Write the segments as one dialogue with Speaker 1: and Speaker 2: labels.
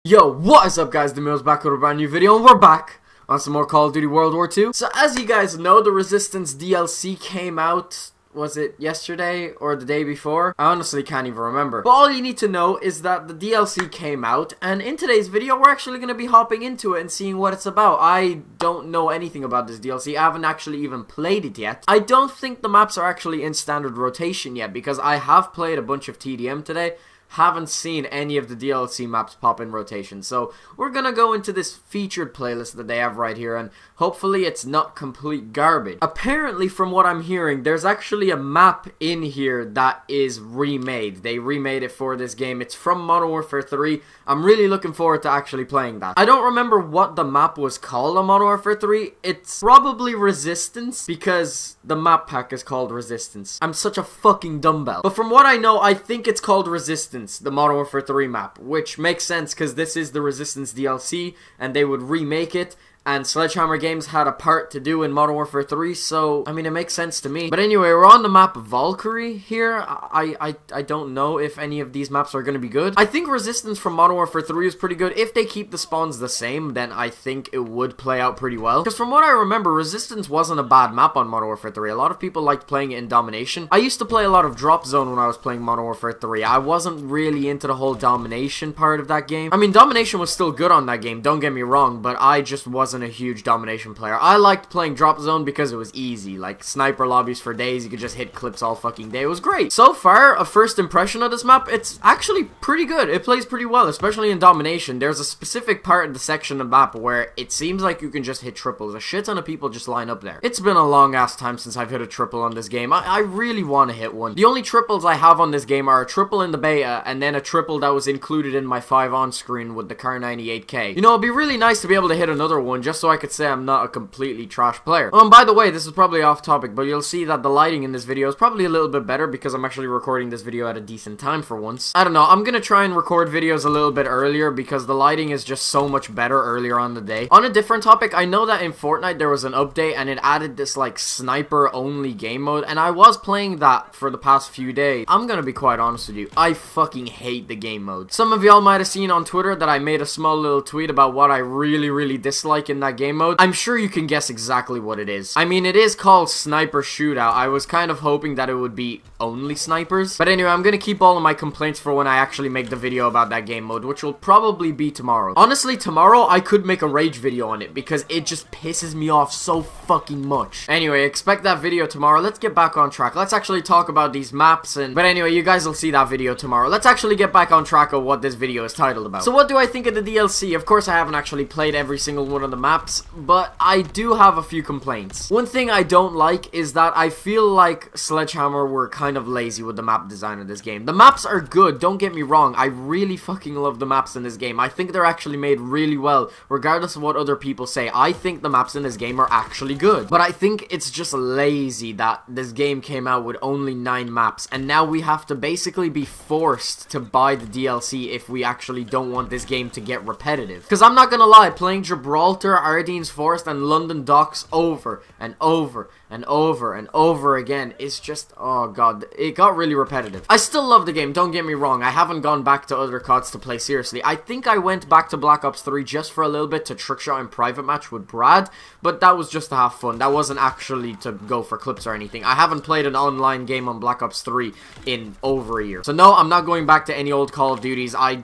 Speaker 1: Yo, what is up guys, Dimeo's back with a brand new video, and we're back on some more Call of Duty World War II. So as you guys know, the Resistance DLC came out, was it yesterday or the day before? I honestly can't even remember. But all you need to know is that the DLC came out, and in today's video we're actually going to be hopping into it and seeing what it's about. I don't know anything about this DLC. I haven't actually even played it yet. I don't think the maps are actually in standard rotation yet, because I have played a bunch of TDM today. Haven't seen any of the DLC maps pop in rotation, so we're gonna go into this featured playlist that they have right here, and hopefully it's not complete garbage. Apparently, from what I'm hearing, there's actually a map in here that is remade. They remade it for this game. It's from Modern Warfare 3. I'm really looking forward to actually playing that. I don't remember what the map was called on Modern Warfare 3. It's probably Resistance, because the map pack is called Resistance. I'm such a fucking dumbbell. But from what I know, I think it's called Resistance, the Modern Warfare 3 map, which makes sense because this is the Resistance DLC and they would remake it, and Sledgehammer Games had a part to do in Modern Warfare 3, so I mean it makes sense to me. But anyway, we're on the map Valkyrie here. I don't know if any of these maps are going to be good. I think Resistance from Modern Warfare 3 is pretty good. If they keep the spawns the same, then I think it would play out pretty well. Because from what I remember, Resistance wasn't a bad map on Modern Warfare 3. A lot of people liked playing it in Domination. I used to play a lot of Drop Zone when I was playing Modern Warfare 3. I wasn't really into the whole Domination part of that game. I mean, Domination was still good on that game, don't get me wrong, but I just wasn't a huge Domination player. I liked playing Drop Zone because it was easy, like sniper lobbies for days. You could just hit clips all fucking day. It was great. So far, a first impression of this map, it's actually pretty good. It plays pretty well, especially in Domination. There's a specific part in the section of the map where it seems like you can just hit triples. A shit ton of people just line up there. It's been a long ass time since I've hit a triple on this game. I really want to hit one. The only triples I have on this game are a triple in the beta and then a triple that was included in my 5 on screen with the Car 98K. You know, it'd be really nice to be able to hit another one just so I could say I'm not a completely trash player. Oh, and by the way, this is probably off topic, but you'll see that the lighting in this video is probably a little bit better because I'm actually recording this video at a decent time for once. I don't know, I'm gonna try and record videos a little bit earlier because the lighting is just so much better earlier on the day. On a different topic, I know that in Fortnite there was an update and it added this like sniper only game mode, and I was playing that for the past few days. I'm gonna be quite honest with you, I fucking hate the game mode. Some of y'all might have seen on Twitter that I made a small little tweet about what I really dislike in that game mode. I'm sure you can guess exactly what it is. I mean, it is called Sniper Shootout. I was kind of hoping that it would be only snipers. But anyway, I'm gonna keep all of my complaints for when I actually make the video about that game mode, which will probably be tomorrow. Honestly, tomorrow I could make a rage video on it because it just pisses me off so fucking much. Anyway, expect that video tomorrow. Let's get back on track. Let's actually talk about these maps but anyway, you guys will see that video tomorrow. Let's actually get back on track of what this video is titled about. So what do I think of the DLC? Of course, I haven't actually played every single one of the maps, but I do have a few complaints. One thing I don't like is that I feel like Sledgehammer were kind of lazy with the map design of this game. The maps are good, don't get me wrong. I really fucking love the maps in this game. I think they're actually made really well, regardless of what other people say. I think the maps in this game are actually good. But I think it's just lazy that this game came out with only 9 maps, and now we have to basically be forced to buy the DLC if we actually don't want this game to get repetitive. Because I'm not gonna lie, playing Gibraltar, Ardennes Forest, and London Docks over and over and over and over again is just, oh god, it got really repetitive. I still love the game, don't get me wrong. I haven't gone back to other CODs to play seriously. I think I went back to Black Ops 3 just for a little bit to trickshot in private match with Brad, but that was just to have fun. That wasn't actually to go for clips or anything. I haven't played an online game on Black Ops 3 in over a year. So no, I'm not going back to any old Call of Duties. I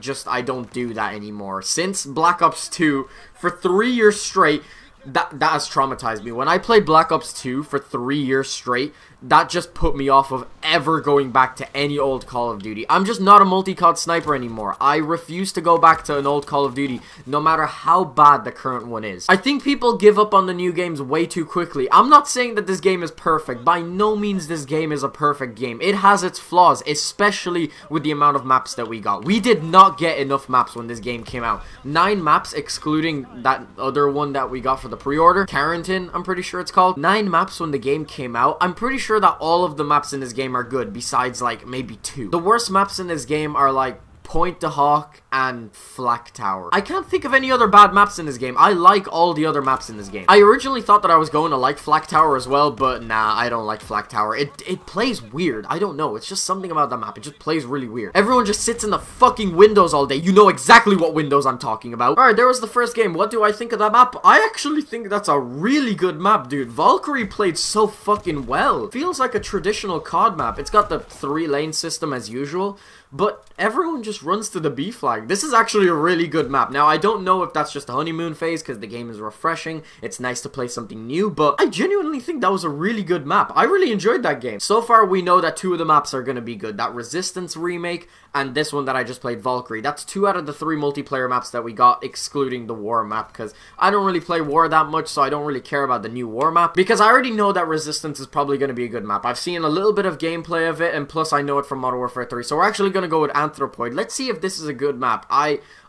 Speaker 1: don't do that anymore. Since Black Ops 2, for 3 years straight, that has traumatized me. When I played Black Ops 2 for 3 years straight, that just put me off of ever going back to any old Call of Duty. I'm just not a multi-COD sniper anymore. I refuse to go back to an old Call of Duty, no matter how bad the current one is. I think people give up on the new games way too quickly. I'm not saying that this game is perfect. By no means this game is a perfect game. It has its flaws, especially with the amount of maps that we got. We did not get enough maps when this game came out. 9 maps, excluding that other one that we got for the pre-order, Carrington, I'm pretty sure it's called. 9 maps when the game came out. I'm pretty sure that all of the maps in this game are good, besides like maybe 2. The worst maps in this game are like Point the Hawk, and Flak Tower. I can't think of any other bad maps in this game. I like all the other maps in this game. I originally thought that I was going to like Flak Tower as well, but nah, I don't like Flak Tower. It plays weird. I don't know. It's just something about that map. It just plays really weird. Everyone just sits in the fucking windows all day. You know exactly what windows I'm talking about. Alright, there was the first game. What do I think of that map? I actually think that's a really good map, dude. Valkyrie played so fucking well. Feels like a traditional COD map. It's got the 3-lane system as usual, but everyone just runs to the B flag. This is actually a really good map. Now, I don't know if that's just a honeymoon phase because the game is refreshing. It's nice to play something new, but I genuinely think that was a really good map. I really enjoyed that game. So far, we know that 2 of the maps are going to be good. That Resistance remake and this one that I just played, Valkyrie. That's 2 out of the 3 multiplayer maps that we got, excluding the War map, because I don't really play War that much, so I don't really care about the new War map, because I already know that Resistance is probably going to be a good map. I've seen a little bit of gameplay of it, and plus I know it from Modern Warfare 3, so we're actually going to go with Anthropoid. Let's see if this is a good map.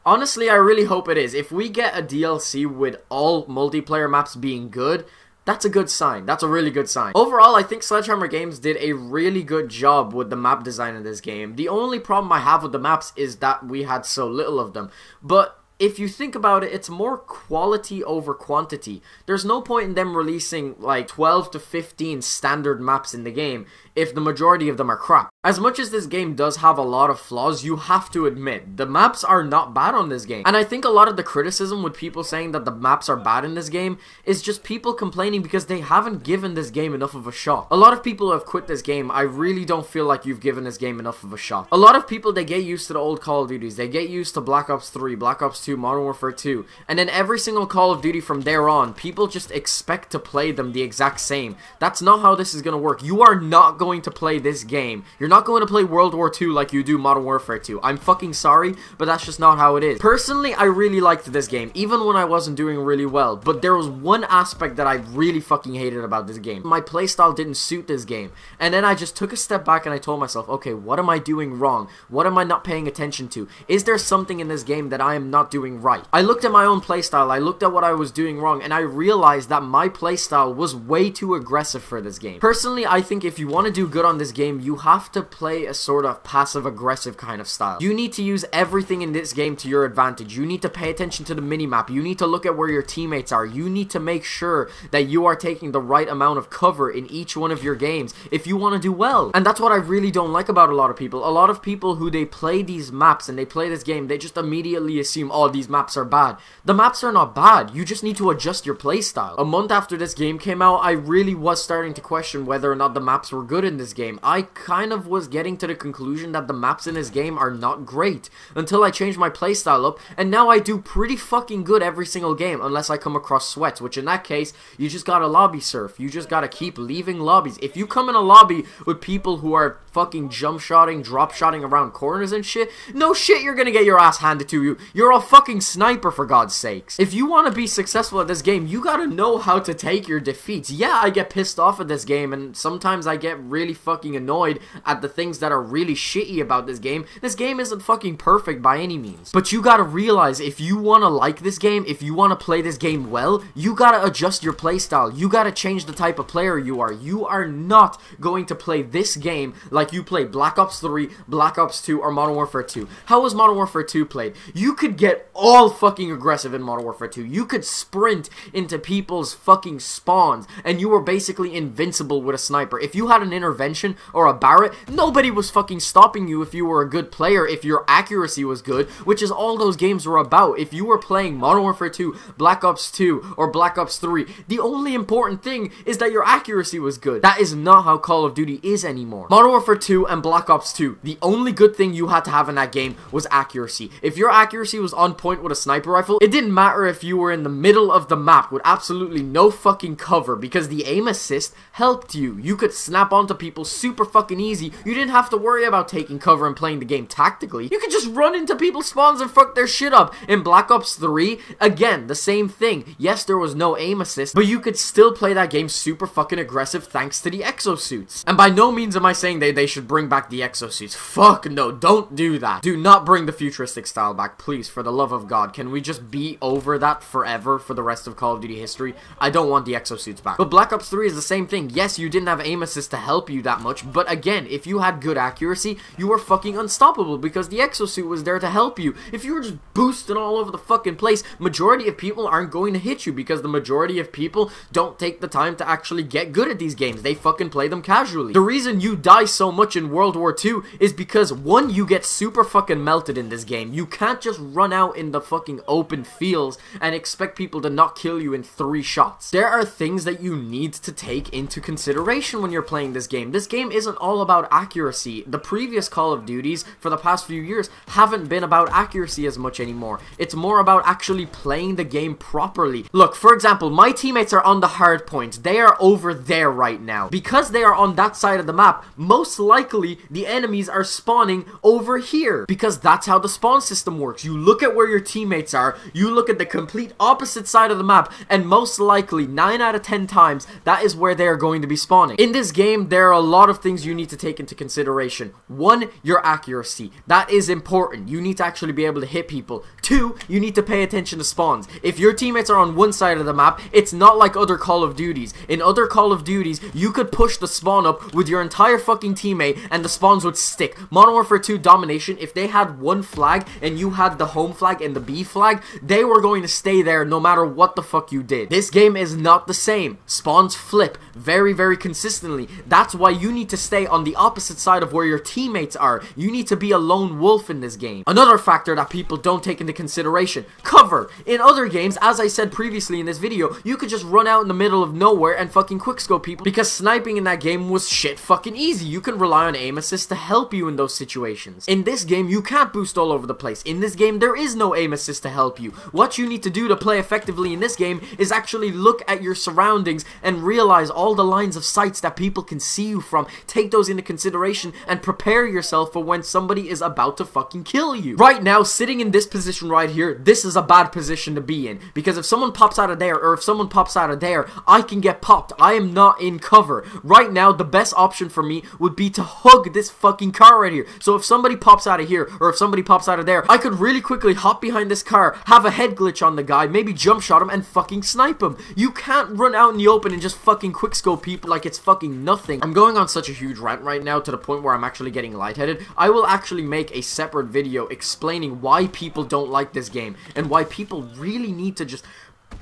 Speaker 1: Honestly, I really hope it is. If we get a DLC with all multiplayer maps being good, that's a good sign. That's a really good sign. Overall, I think Sledgehammer Games did a really good job with the map design in this game. The only problem I have with the maps is that we had so little of them. But if you think about it, it's more quality over quantity. There's no point in them releasing like 12 to 15 standard maps in the game if the majority of them are crap. As much as this game does have a lot of flaws, you have to admit, the maps are not bad on this game. And I think a lot of the criticism with people saying that the maps are bad in this game is just people complaining because they haven't given this game enough of a shot. A lot of people have quit this game. I really don't feel like you've given this game enough of a shot. A lot of people, they get used to the old Call of Duties. They get used to Black Ops 3, Black Ops 2, Modern Warfare 2, and then every single Call of Duty from there on, people just expect to play them the exact same. That's not how this is going to work. You are not going to play this game. You're not going to play World War 2 like you do Modern Warfare 2. I'm fucking sorry, but that's just not how it is. Personally, I really liked this game, even when I wasn't doing really well, but there was one aspect that I really fucking hated about this game. My playstyle didn't suit this game, and then I just took a step back and I told myself, okay, what am I doing wrong? What am I not paying attention to? Is there something in this game that I am not doing right? I looked at my own playstyle, I looked at what I was doing wrong, and I realized that my playstyle was way too aggressive for this game. Personally, I think if you want to do good on this game, you have to play a sort of passive-aggressive kind of style. You need to use everything in this game to your advantage. You need to pay attention to the minimap. You need to look at where your teammates are. You need to make sure that you are taking the right amount of cover in each one of your games if you want to do well. And that's what I really don't like about a lot of people. A lot of people who they play these maps and they play this game, they just immediately assume, oh, these maps are bad. The maps are not bad. You just need to adjust your playstyle. A month after this game came out, I really was starting to question whether or not the maps were good in this game. I kind of was getting to the conclusion that the maps in this game are not great until I changed my playstyle up, and now I do pretty fucking good every single game unless I come across sweats, which in that case, you just gotta lobby surf. You just gotta keep leaving lobbies. If you come in a lobby with people who are fucking jump shotting, drop shotting around corners and shit, no shit, you're gonna get your ass handed to you. You're a fucking sniper, for God's sakes. If you want to be successful at this game, you gotta know how to take your defeats. Yeah, I get pissed off at this game, and sometimes I get really fucking annoyed at the things that are really shitty about this game. This game isn't fucking perfect by any means. But you gotta realize, if you want to like this game, if you want to play this game well, you gotta adjust your playstyle. You gotta change the type of player you are. You are not going to play this game like you play Black Ops 3, Black Ops 2, or Modern Warfare 2. How was Modern Warfare 2 played? You could get all fucking aggressive in Modern Warfare 2. You could sprint into people's fucking spawns, and you were basically invincible with a sniper. If you had an intervention or a Barrett, nobody was fucking stopping you if you were a good player, if your accuracy was good, which is all those games were about. If you were playing Modern Warfare 2, Black Ops 2, or Black Ops 3, the only important thing is that your accuracy was good. That is not how Call of Duty is anymore. Modern Warfare 2 and Black Ops 2, the only good thing you had to have in that game was accuracy. If your accuracy was on point with a sniper rifle, it didn't matter if you were in the middle of the map with absolutely no fucking cover, because the aim assist helped you. You could snap onto people super fucking easy. You didn't have to worry about taking cover and playing the game tactically. You could just run into people's spawns and fuck their shit up. In Black Ops 3, again, the same thing. Yes, there was no aim assist, but you could still play that game super fucking aggressive thanks to the exosuits. And by no means am I saying they should bring back the exosuits. Fuck no, don't do that. Do not bring the futuristic style back, please, for the love of God. Can we just be over that forever for the rest of Call of Duty history? I don't want the exosuits back. But Black Ops 3 is the same thing. Yes, you didn't have aim assist to help help you that much, but again, if you had good accuracy, you were fucking unstoppable because the exosuit was there to help you. If you were just boosting all over the fucking place, majority of people aren't going to hit you because the majority of people don't take the time to actually get good at these games. They fucking play them casually. The reason you die so much in World War II is because, one, you get super fucking melted in this game. You can't just run out in the fucking open fields and expect people to not kill you in 3 shots. There are things that you need to take into consideration when you're playing this game. This game isn't all about accuracy. The previous Call of Duties for the past few years haven't been about accuracy as much anymore. It's more about actually playing the game properly. Look, for example, my teammates are on the hard point. They are over there right now. Because they are on that side of the map, most likely the enemies are spawning over here, because that's how the spawn system works. You look at where your teammates are, you look at the complete opposite side of the map, and most likely 9 out of 10 times that is where they are going to be spawning. In this game, there are a lot of things you need to take into consideration. 1, your accuracy. That is important. You need to actually be able to hit people. 2, you need to pay attention to spawns. If your teammates are on one side of the map, it's not like other Call of Duties. In other Call of Duties, you could push the spawn up with your entire fucking teammate and the spawns would stick. Modern Warfare 2 Domination, if they had one flag and you had the home flag and the B flag, they were going to stay there no matter what the fuck you did. This game is not the same. Spawns flip very, very consistently. That's why you need to stay on the opposite side of where your teammates are. You need to be a lone wolf in this game. Another factor that people don't take into consideration: cover. In other games, as I said previously in this video, you could just run out in the middle of nowhere and fucking quickscope people because sniping in that game was shit fucking easy. You can rely on aim assist to help you in those situations. In this game, you can't boost all over the place. In this game, there is no aim assist to help you. What you need to do to play effectively in this game is actually look at your surroundings and realize all the lines of sights that people can see you from. Take those into consideration and prepare yourself for when somebody is about to fucking kill you. Right now, sitting in this position right here, this is a bad position to be in, because if someone pops out of there, or if someone pops out of there, I can get popped. I am not in cover. Right now, the best option for me would be to hug this fucking car right here. So if somebody pops out of here, or if somebody pops out of there, I could really quickly hop behind this car, have a head glitch on the guy, maybe jump shot him, and fucking snipe him. You can't run out in the open and just fucking quickscope people like it's fucking nothing. I'm going on such a huge rant right now to the point where I'm actually getting lightheaded. I will actually make a separate video explaining why people don't like this game and why people really need to just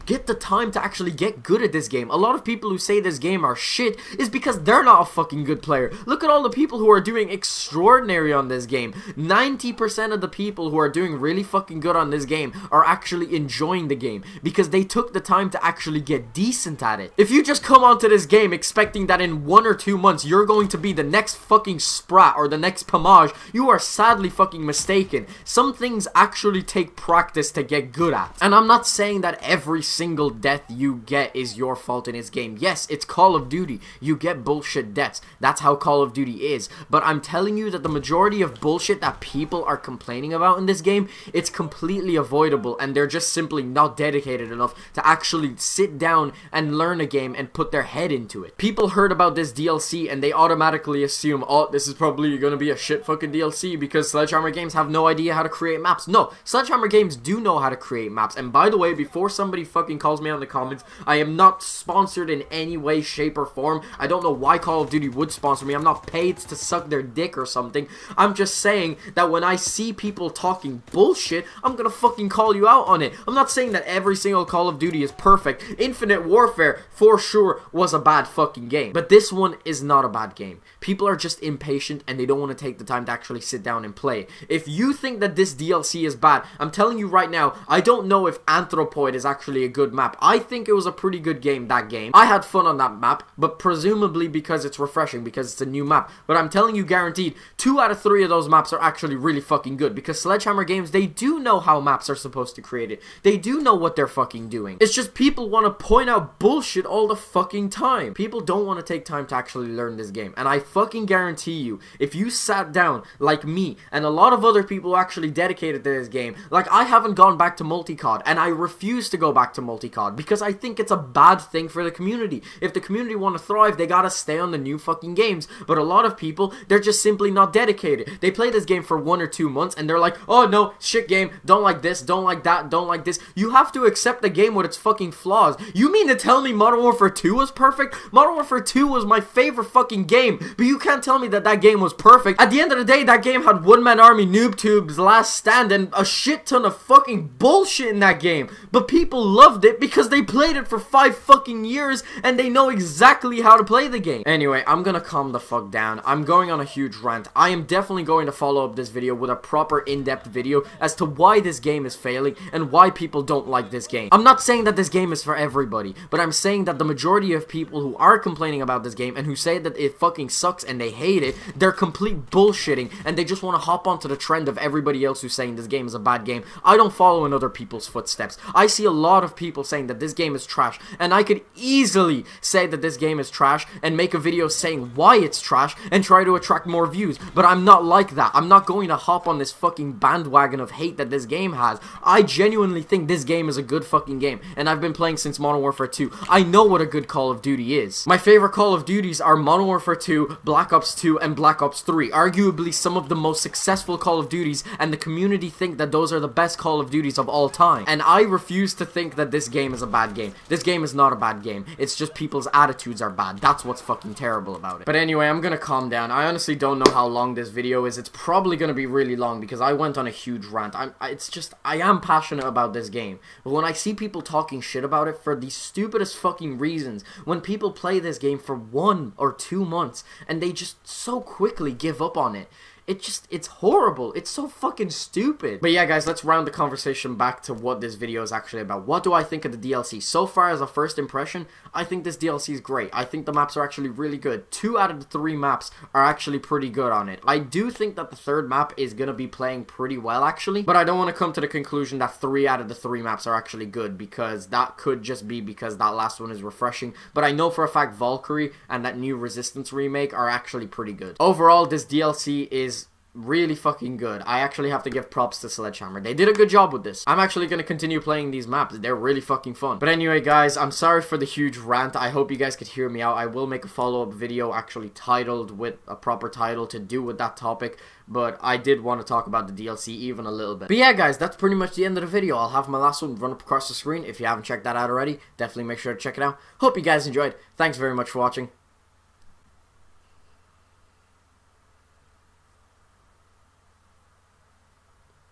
Speaker 1: get the time to actually get good at this game. A lot of people who say this game are shit is because they're not a fucking good player. Look at all the people who are doing extraordinary on this game. 90% of the people who are doing really fucking good on this game are actually enjoying the game because they took the time to actually get decent at it. If you just come onto this game expecting that in 1 or 2 months you're going to be the next fucking Sprat or the next Pomage, you are sadly fucking mistaken. Some things actually take practice to get good at. And I'm not saying that every single death you get is your fault in this game. Yes, it's Call of Duty. You get bullshit deaths. That's how Call of Duty is. But I'm telling you that the majority of bullshit that people are complaining about in this game, it's completely avoidable, and they're just simply not dedicated enough to actually sit down and learn a game and put their head into it. People heard about this DLC and they automatically assume, oh, this is probably gonna be a shit fucking DLC because Sledgehammer Games have no idea how to create maps. No, Sledgehammer Games do know how to create maps. And by the way, before somebody fucking calls me out in the comments, I am not sponsored in any way, shape, or form. I don't know why Call of Duty would sponsor me. I'm not paid to suck their dick or something. I'm just saying that when I see people talking bullshit, I'm gonna fucking call you out on it. I'm not saying that every single Call of Duty is perfect. Infinite Warfare, for sure, was a bad fucking game. But this one is not a bad game. People are just impatient and they don't want to take the time to actually sit down and play. If you think that this DLC is bad, I'm telling you right now, I don't know if Anthropoid is actually a good map. I think it was a pretty good game, that game. I had fun on that map, but presumably because it's refreshing, because it's a new map. But I'm telling you guaranteed, 2 out of 3 of those maps are actually really fucking good, because Sledgehammer Games, they do know how maps are supposed to create it. They do know what they're fucking doing. It's just people want to point out bullshit all the fucking time. People don't want to take time to actually learn this game. And I fucking guarantee you, if you sat down like me and a lot of other people who actually dedicated to this game, like I haven't gone back to multi-COD, and I refuse to go back to multi-COD, because I think it's a bad thing for the community. If the community want to thrive, they gotta stay on the new fucking games. But a lot of people, they're just simply not dedicated. They play this game for 1 or 2 months and they're like, oh no, shit game, don't like this, don't like that, don't like this. You have to accept the game with its fucking flaws. You mean to tell me Modern Warfare 2 was perfect? Modern Warfare 2 was my favorite fucking game, but you can't tell me that that game was perfect. At the end of the day, that game had one-man army, noob tubes, last stand, and a shit ton of fucking bullshit in that game. But people loved it because they played it for 5 fucking years and they know exactly how to play the game. Anyway, I'm gonna calm the fuck down. I'm going on a huge rant. I am definitely going to follow up this video with a proper in-depth video as to why this game is failing and why people don't like this game. I'm not saying that this game is for everybody, but I'm saying that the majority of people who are complaining about this game and who say that it fucking sucks and they hate it, they're complete bullshitting and they just want to hop onto the trend of everybody else who's saying this game is a bad game. I don't follow in other people's footsteps. I see a lot of people saying that this game is trash, and I could easily say that this game is trash and make a video saying why it's trash and try to attract more views, but I'm not like that. I'm not going to hop on this fucking bandwagon of hate that this game has. I genuinely think this game is a good fucking game, and I've been playing since Modern Warfare 2. I know what a good Call of Duty is. My favorite Call of Duties are Modern Warfare 2, Black Ops 2, and Black Ops 3, arguably some of the most successful Call of Duties, and the community think that those are the best Call of Duties of all time. And I refuse to think that this game is a bad game. This game is not a bad game. It's just people's attitudes are bad. That's what's fucking terrible about it. But anyway, I'm gonna calm down. I honestly don't know how long this video is. It's probably gonna be really long because I went on a huge rant. I am passionate about this game. But when I see people talking shit about it for the stupidest fucking reasons, when people play this game for 1 or 2 months and they just so quickly give up on it, it's horrible. It's so fucking stupid. But yeah, guys, let's round the conversation back to what this video is actually about. What do I think of the DLC? So far, as a first impression, I think this DLC is great. I think the maps are actually really good. 2 out of the 3 maps are actually pretty good on it. I do think that the 3rd map is gonna be playing pretty well, actually. But I don't want to come to the conclusion that 3 out of the 3 maps are actually good, because that could just be because that last one is refreshing. But I know for a fact Valkyrie and that new Resistance remake are actually pretty good. Overall, this DLC is really fucking good. I actually have to give props to Sledgehammer. They did a good job with this. I'm actually going to continue playing these maps. They're really fucking fun. But anyway, guys, I'm sorry for the huge rant. I hope you guys could hear me out. I will make a follow-up video actually titled with a proper title to do with that topic. But I did want to talk about the DLC even a little bit. But yeah, guys, that's pretty much the end of the video. I'll have my last one run up across the screen. If you haven't checked that out already, definitely make sure to check it out. Hope you guys enjoyed. Thanks very much for watching.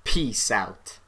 Speaker 1: Peace out.